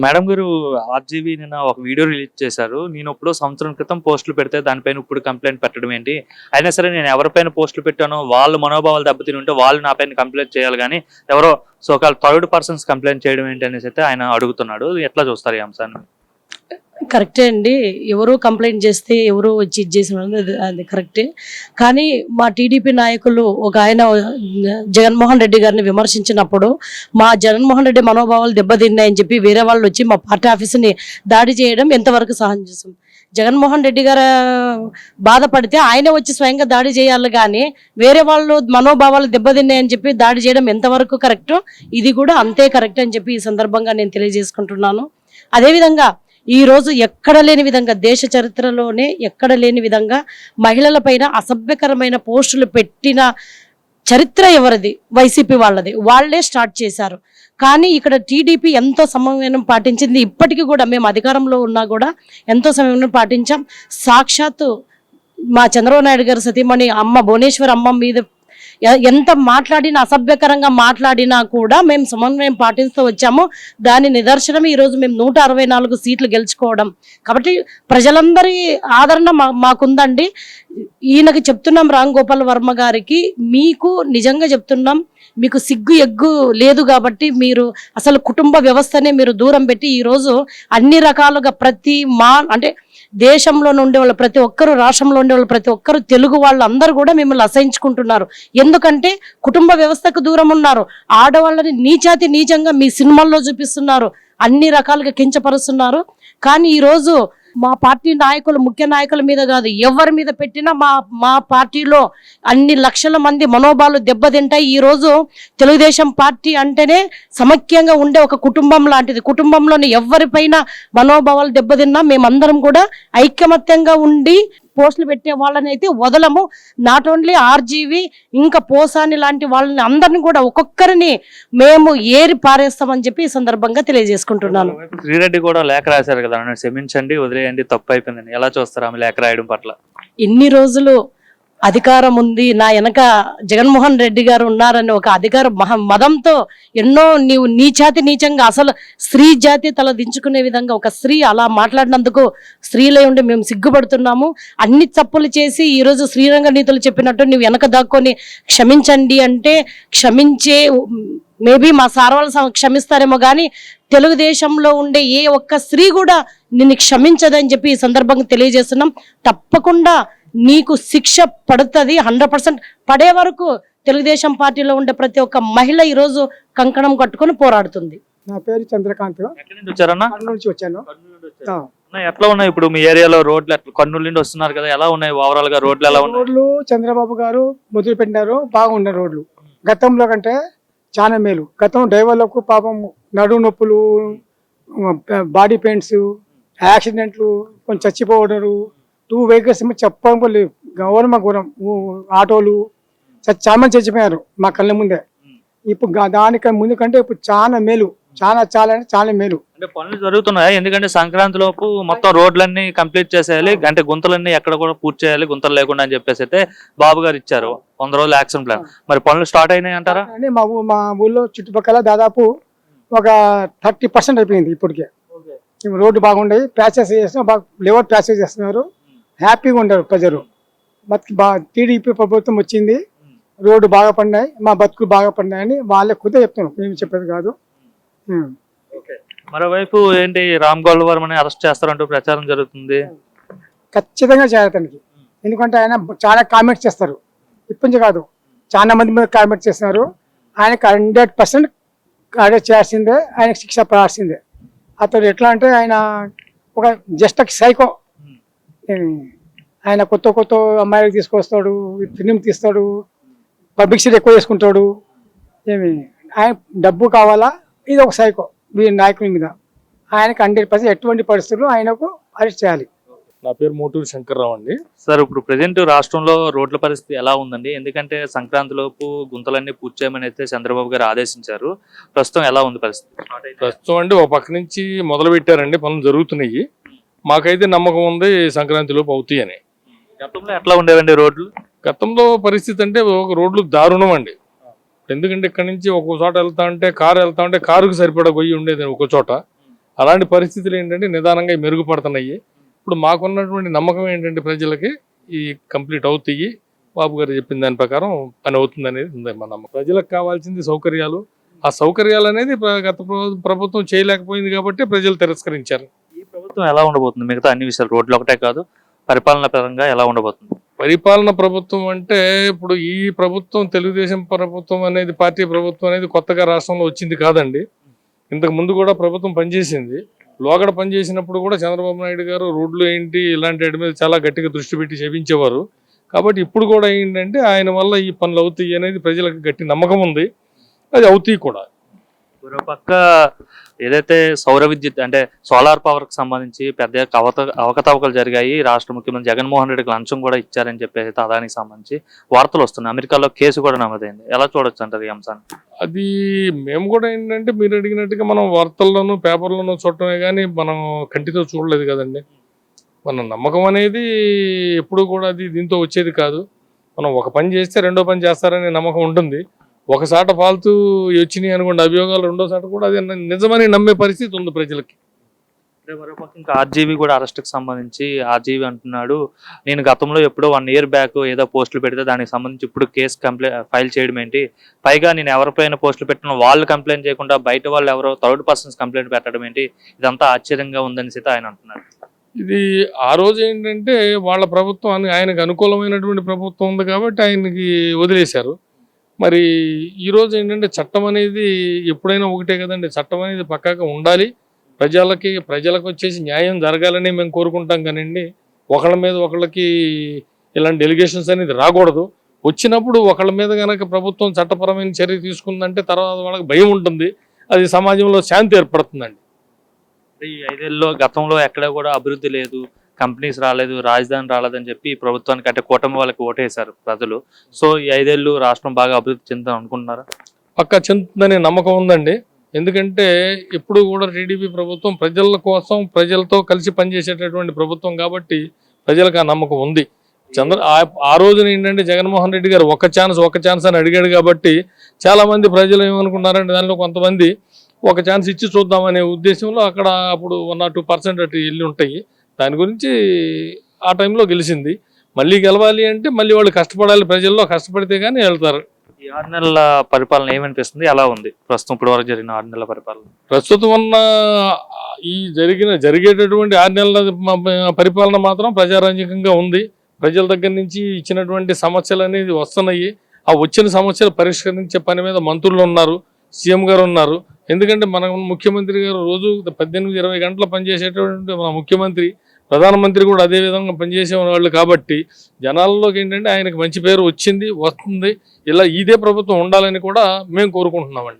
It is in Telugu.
మేడం గారు ఆర్జీవీ నిన్న ఒక వీడియో రిలీజ్ చేశారు. నేను ఇప్పుడు సంవత్సరం క్రితం పోస్టులు పెడితే దానిపైన ఇప్పుడు కంప్లైంట్ పెట్టడం ఏంటి? అయినా సరే నేను ఎవరిపైన పోస్టులు పెట్టానో వాళ్ళ మనోభావాలు దెబ్బతిని ఉంటే వాళ్ళు నా పైన కంప్లైంట్ చేయాలి కానీ ఎవరో సోకాల్ థర్డ్ పర్సన్స్ కంప్లైంట్ చేయడం ఏంటి అనేసి అయితే ఆయన అడుగుతున్నాడు. ఎట్లా చూస్తారు ఈ అంశాన్ని? కరెక్టే అండి. ఎవరో కంప్లైంట్ చేస్తే ఎవరో వచ్చి ఇది చేసిన అది కరెక్టే. కానీ మా టీడీపీ నాయకులు ఒక ఆయన జగన్మోహన్ రెడ్డి గారిని విమర్శించినప్పుడు మా జగన్మోహన్ రెడ్డి మనోభావాలు దెబ్బతిన్నాయని చెప్పి వేరే వాళ్ళు వచ్చి మా పార్టీ ఆఫీసుని దాడి చేయడం ఎంతవరకు సహజం? జగన్మోహన్ రెడ్డి గారు బాధపడితే ఆయనే వచ్చి స్వయంగా దాడి చేయాలి కానీ వేరే వాళ్ళు మనోభావాలు దెబ్బతిన్నాయని చెప్పి దాడి చేయడం ఎంతవరకు కరెక్ట్? ఇది కూడా అంతే కరెక్ట్ అని చెప్పి ఈ సందర్భంగా నేను తెలియజేసుకుంటున్నాను. అదేవిధంగా ఈ రోజు ఎక్కడ లేని విధంగా దేశ చరిత్రలోనే ఎక్కడ లేని విధంగా మహిళల పైన అసభ్యకరమైన పోస్టులు పెట్టిన చరిత్ర ఎవరిది? వైసీపీ వాళ్ళది. వాళ్లే స్టార్ట్ చేశారు. కానీ ఇక్కడ టీడీపీ ఎంతో సమన్వయం పాటించింది. ఇప్పటికీ కూడా మేము అధికారంలో ఉన్నా కూడా ఎంతో సమన్వయం పాటించాం. సాక్షాత్తు మా చంద్రబాబు నాయుడు గారు సతీమణి అమ్మ భువనేశ్వర్ అమ్మ మీద ఎంత మాట్లాడినా అసభ్యకరంగా మాట్లాడినా కూడా మేము సమన్వయం పాటిస్తూ వచ్చాము. దాని నిదర్శనం ఈరోజు మేము 164 సీట్లు గెలుచుకోవడం. కాబట్టి ప్రజలందరి ఆదరణ మాకుందండి. ఈయనకి చెప్తున్నాం, రామ్ గోపాల్ వర్మ గారికి, మీకు నిజంగా చెప్తున్నాం, మీకు సిగ్గు ఎగ్గు లేదు కాబట్టి మీరు అసలు కుటుంబ వ్యవస్థనే మీరు దూరం పెట్టి ఈరోజు అన్ని రకాలుగా అంటే దేశంలో ఉండే వాళ్ళు ప్రతి ఒక్కరు, రాష్ట్రంలో ఉండే వాళ్ళు ప్రతి ఒక్కరు, తెలుగు వాళ్ళందరూ కూడా మిమ్మల్ని అసహించుకుంటున్నారు. ఎందుకంటే కుటుంబ వ్యవస్థకు దూరం ఉన్నారు. ఆడవాళ్ళని నీచంగా మీ సినిమాల్లో చూపిస్తున్నారు, అన్ని రకాలుగా కించపరుస్తున్నారు. కానీ ఈరోజు మా పార్టీ నాయకులు, ముఖ్య నాయకుల మీద కాదు, ఎవరి మీద పెట్టినా మా పార్టీలో అన్ని లక్షల మంది మనోభావాలు దెబ్బతింటాయి. ఈరోజు తెలుగుదేశం పార్టీ అంటేనే సమైక్యంగా ఉండే ఒక కుటుంబం లాంటిది. కుటుంబంలోని ఎవరిపైన మనోభావాలు దెబ్బతిన్నా మేమందరం కూడా ఐకమత్యంగా ఉండి పోస్టులు పెట్టే వాళ్ళని అయితే వదలము. నాట్ ఓన్లీ ఆర్జీవి, ఇంకా పోసాని లాంటి వాళ్ళని అందరినీ కూడా ఒక్కొక్కరిని మేము ఏరి పారేస్తామని చెప్పి ఈ సందర్భంగా తెలియజేసుకుంటున్నాను. శ్రీరెడ్డి కూడా లేఖ రాశారు కదా, క్షమించండి, వదిలేయండి, తప్పు అయిపోయిందని. ఎలా చూస్తారు ఆమె లేఖ రాయడం పట్ల? ఇన్ని రోజులు అధికారం ఉంది, నా వెనక జగన్మోహన్ రెడ్డి గారు ఉన్నారని ఒక అధికార మదంతో ఎన్నో నీచంగా అసలు స్త్రీ జాతి తల దించుకునే విధంగా ఒక స్త్రీ అలా మాట్లాడినందుకు స్త్రీలై ఉండి మేము సిగ్గుపడుతున్నాము. అన్ని తప్పులు చేసి ఈరోజు శ్రీరంగ నీతులు చెప్పినట్టు నువ్వు వెనక దాక్కొని క్షమించండి అంటే క్షమించే మేబీ మా సార్ వాళ్ళు క్షమిస్తారేమో కానీ తెలుగుదేశంలో ఉండే ఏ ఒక్క స్త్రీ కూడా నిన్ను క్షమించదని చెప్పి ఈ సందర్భంగా తెలియజేస్తున్నాం. తప్పకుండా నీకు శిక్ష పడుతుంది. 100% పడే వరకు తెలుగుదేశం పార్టీలో ఉండే ప్రతి ఒక్క మహిళ ఈరోజు కంకణం కట్టుకొని పోరాడుతుంది. నా పేరు చంద్రకాంత్. ఎక్కడి నుంచి వచ్చారన్నా? కర్నూలు నుంచి వచ్చాను. ఎట్లా ఉన్నాయి ఇప్పుడు మీ ఏరియాలో రోడ్లు? కర్నూలు నుండి వస్తున్నారు కదా, ఎలా ఉన్నాయి ఓవరాల్ గా రోడ్లు? ఎలా ఉన్నాయి రోడ్లు? చంద్రబాబు గారు మొదలు పెట్టినారు, బాగున్నాయి రోడ్లు. గతంలో కంటే చాలా మేలు. గతం డ్రైవర్లకు పాపం నడుము నొప్పులు, బాడీ పెయిన్స్, యాక్సిడెంట్లు, కొంచెం చచ్చిపోవడరు, 2 వెహికల్స్ చెప్పడం లేదు. ఘోరం ఆటోలు చాలా మంది చచ్చిపోయారు మా కళ్ళ ముందే. ఇప్పుడు దానికంటే ముందు కంటే ఇప్పుడు చాలా మేలు, చాలా మేలు. అంటే పనులు జరుగుతున్నాయి. ఎందుకంటే సంక్రాంతి లోపు మొత్తం రోడ్లన్నీ కంప్లీట్ చేసేయాలి, అంటే గుంతలన్నీ ఎక్కడ కూడా పూర్తి చేయాలి, గుంతలు లేకుండా అని చెప్పేసి అయితే బాబు గారు ఇచ్చారు 100 రోజులు యాక్షన్ ప్లాన్. మరి పనులు స్టార్ట్ అయినాయి అంటారా? మా ఊళ్ళో చుట్టుపక్కల దాదాపు ఒక 30% అయిపోయింది ఇప్పటికే. రోడ్డు బాగుండయి, ప్యాచెస్ చేస్తున్నారు, లేవర్ ప్యాచెస్ చేస్తున్నారు. హ్యాపీగా ఉండరు ప్రజలు. టీడీపీ ప్రభుత్వం వచ్చింది, రోడ్డు బాగా పడినాయి, మా బతుకులు బాగా పడినాయని వాళ్ళే ఖుదే చెప్తున్నాం, మేము చెప్పేది కాదు. మరోవైపు ఏంటి, రామ్ గోపాల్ వర్మని అరెస్ట్ చేస్తారంటూ ప్రచారం జరుగుతుంది. ఖచ్చితంగా చేయాలి. ఎందుకంటే ఆయన చాలా కామెంట్స్ చేస్తారు. ఇప్పటి నుంచి కాదు, చాలా మంది మీద కామెంట్స్ చేస్తున్నారు. ఆయనకు 100% అరెస్ట్ చేయాల్సిందే, ఆయనకు శిక్ష పడాల్సిందే. అతడు ఎట్లా అంటే ఆయన ఒక జస్ట్ సైకో. ఆయన కొత్త అమ్మాయిలకు తీసుకొస్తాడు, ఫిలిం తీస్తాడు, పబ్లిసిటీ ఎక్కువ చేసుకుంటాడు. ఆయన డబ్బు కావాలా, ఇది ఒక సైకో వీరి నాయకుని మీద. ఆయనకు 100% ఎటువంటి పరిస్థితుల్లో ఆయనకు అరెస్ట్ చేయాలి. నా పేరు మోటూరు శంకర్రావు అండి. సార్, ఇప్పుడు ప్రజెంట్ రాష్ట్రంలో రోడ్ల పరిస్థితి ఎలా ఉందండి? ఎందుకంటే సంక్రాంతి లోపు గుంతలన్నీ పూర్తి చేయమని అయితే చంద్రబాబు గారు ఆదేశించారు. ప్రస్తుతం ఎలా ఉంది పరిస్థితి? ప్రస్తుతం అండి ఒక పక్క నుంచి మొదలు పెట్టారండి, పనులు జరుగుతున్నాయి. మాకైతే నమ్మకం ఉంది సంక్రాంతి లోపు అవుతాయి అని. గతంలో ఎట్లా ఉండేవండి రోడ్లు? గతంలో పరిస్థితి అంటే ఒక రోడ్లు దారుణం అండి. ఎందుకంటే ఇక్కడ నుంచి ఒక్కో చోట వెళ్తా ఉంటే కారు వెళ్తా ఉంటే కారుకు సరిపడా గొయ్యి ఉండేది ఒక చోట. అలాంటి పరిస్థితులు ఏంటంటే నిదానంగా మెరుగుపడుతున్నాయి. ఇప్పుడు మాకున్నటువంటి నమ్మకం ఏంటంటే ప్రజలకి ఈ కంప్లీట్ అవుతాయి, బాబు గారు చెప్పిన దాని ప్రకారం పని అవుతుంది అనేది ఉంది మన నమ్మకం. ప్రజలకు కావాల్సింది సౌకర్యాలు. ఆ సౌకర్యాలు అనేది గత ప్రభుత్వం చేయలేకపోయింది కాబట్టి ప్రజలు తిరస్కరించారు. ఈ ప్రభుత్వం ఎలా ఉండబోతుంది? మిగతా అన్ని విషయాలు, రోడ్లు ఒకటే కాదు, పరిపాలన పరంగా ఎలా ఉండబోతుంది? పరిపాలన ప్రభుత్వం అంటే ఇప్పుడు ఈ ప్రభుత్వం తెలుగుదేశం ప్రభుత్వం అనేది, పార్టీ ప్రభుత్వం అనేది కొత్తగా రాష్ట్రంలో వచ్చింది కాదండి. ఇంతకు ముందు కూడా ప్రభుత్వం పనిచేసింది. లోగడ పనిచేసినప్పుడు కూడా చంద్రబాబు నాయుడు గారు రోడ్లు ఏంటి ఇలాంటి వాటి మీద చాలా గట్టిగా దృష్టి పెట్టి చేపించేవారు. కాబట్టి ఇప్పుడు కూడా ఏంటంటే ఆయన వల్ల ఈ పనులు అవుతాయి అనేది ప్రజలకు గట్టి నమ్మకం ఉంది. అది అవుతాయి కూడా. మరో పక్క ఏదైతే సౌర విద్యుత్ అంటే సోలార్ పవర్ కి సంబంధించి పెద్ద అవకతవకలు జరిగాయి. రాష్ట్ర ముఖ్యమంత్రి జగన్మోహన్ రెడ్డికి లంచం కూడా ఇచ్చారని చెప్పేసి అదానికి సంబంధించి వార్తలు వస్తున్నాయి. అమెరికాలో కేసు కూడా నమోదైంది. ఎలా చూడొచ్చు అంటారు ఈ అంశాన్ని? అది మేము కూడా ఏంటంటే మీరు అడిగినట్టుగా మనం వార్తల్లోనూ పేపర్లోనూ చూడటమే కానీ మనం కంటితో చూడలేదు కదండి. మన నమ్మకం అనేది ఎప్పుడు కూడా అది దీంతో వచ్చేది కాదు. మనం ఒక పని చేస్తే రెండో పని చేస్తారనే నమ్మకం ఉంటుంది. ఒకసాట ఫాల్తూ వచ్చినాయి అనుకోండి అభియోగాలు, రెండోసాట కూడా అది నిజమని నమ్మే పరిస్థితి ఉంది ప్రజలకి. మరోపక్క ఇంకా ఆర్జీవీ కూడా అరెస్ట్ కి సంబంధించి ఆర్జీవీ అంటున్నాడు, నేను గతంలో ఎప్పుడో 1 year బ్యాక్ ఏదో పోస్టులు పెడితే దానికి సంబంధించి ఇప్పుడు కేసు ఫైల్ చేయడం ఏంటి, పైగా నేను ఎవరిపైన పోస్టులు పెట్టినా వాళ్ళు కంప్లైంట్ చేయకుండా బయట వాళ్ళు ఎవరో థర్డ్ పర్సన్స్ కంప్లైంట్ పెట్టడం ఏంటి, ఇదంతా ఆశ్చర్యంగా ఉందని సీత ఆయన అంటున్నాడు. ఇది ఆ రోజు ఏంటంటే వాళ్ళ ప్రభుత్వం ఆయనకు అనుకూలమైనటువంటి ప్రభుత్వం ఉంది కాబట్టి ఆయనకి వదిలేశారు. మరి ఈరోజు ఏంటంటే చట్టం అనేది ఎప్పుడైనా ఒకటే కదండి. చట్టం అనేది పక్కాగా ఉండాలి. ప్రజలకు వచ్చేసి న్యాయం జరగాలని మేము కోరుకుంటాం కానండి, ఒకళ్ళ మీద ఒకళ్ళకి ఇలాంటి డెలిగేషన్స్ అనేది రాకూడదు. వచ్చినప్పుడు ఒకళ్ళ మీద కనుక ప్రభుత్వం చట్టపరమైన చర్య తీసుకుందంటే తర్వాత వాళ్ళకి భయం ఉంటుంది, అది సమాజంలో శాంతి ఏర్పడుతుందండి. ఈ 5 ఏళ్ళలో గతంలో ఎక్కడ కూడా అభివృద్ధి లేదు, కంపెనీస్ రాలేదు, రాజధాని రాలేదని చెప్పి ప్రభుత్వానికి అంటే కూటమి వాళ్ళకి ఓటేశారు ప్రజలు. సో ఈ 5 ఏళ్ళు రాష్ట్రం బాగా అభివృద్ధి చెందుతాం అనుకుంటున్నారా? పక్కా చెందుతుందనే నమ్మకం ఉందండి. ఎందుకంటే ఎప్పుడు కూడా టీడీపీ ప్రభుత్వం ప్రజల కోసం ప్రజలతో కలిసి పనిచేసేటటువంటి ప్రభుత్వం కాబట్టి ప్రజలకు ఆ నమ్మకం ఉంది. ఆ రోజున ఏంటంటే జగన్మోహన్ రెడ్డి గారు ఒక ఛాన్స్ అని అడిగాడు కాబట్టి చాలా మంది ప్రజలు ఏమనుకున్నారంటే దానిలో కొంతమంది ఒక ఛాన్స్ ఇచ్చి చూద్దామనే ఉద్దేశంలో అక్కడ అప్పుడు 1 or 2% అటు వెళ్ళి ఉంటాయి. దాని గురించి ఆ టైంలో గెలిచింది. మళ్ళీ గెలవాలి అంటే మళ్ళీ వాళ్ళు కష్టపడాలి, ప్రజల్లో కష్టపడితే కానీ వెళ్తారు. ఈ 6 నెలల పరిపాలన ఏమనిపిస్తుంది, ఎలా ఉంది ప్రస్తుతం ఇప్పటి వరకు జరిగిన 6 నెలల పరిపాలన? ప్రస్తుతం ఉన్న ఈ జరిగేటటువంటి 6 నెలల పరిపాలన మాత్రం ప్రజారంజకంగా ఉంది. ప్రజల దగ్గర నుంచి ఇచ్చినటువంటి సమస్యలు అనేది వస్తున్నాయి. ఆ వచ్చిన సమస్యలు పరిష్కరించే పని మీద మంత్రులు ఉన్నారు, సీఎం గారు ఉన్నారు. ఎందుకంటే మన ముఖ్యమంత్రి గారు రోజు 18-20 గంటలు పనిచేసేటటువంటి మన ముఖ్యమంత్రి, ప్రధానమంత్రి కూడా అదే విధంగా పనిచేసే వాళ్ళు కాబట్టి జనాల్లోకి ఏంటంటే ఆయనకు మంచి పేరు వస్తుంది. ఇలా ఇదే ప్రభుత్వం ఉండాలని కూడా మేము కోరుకుంటున్నామండి.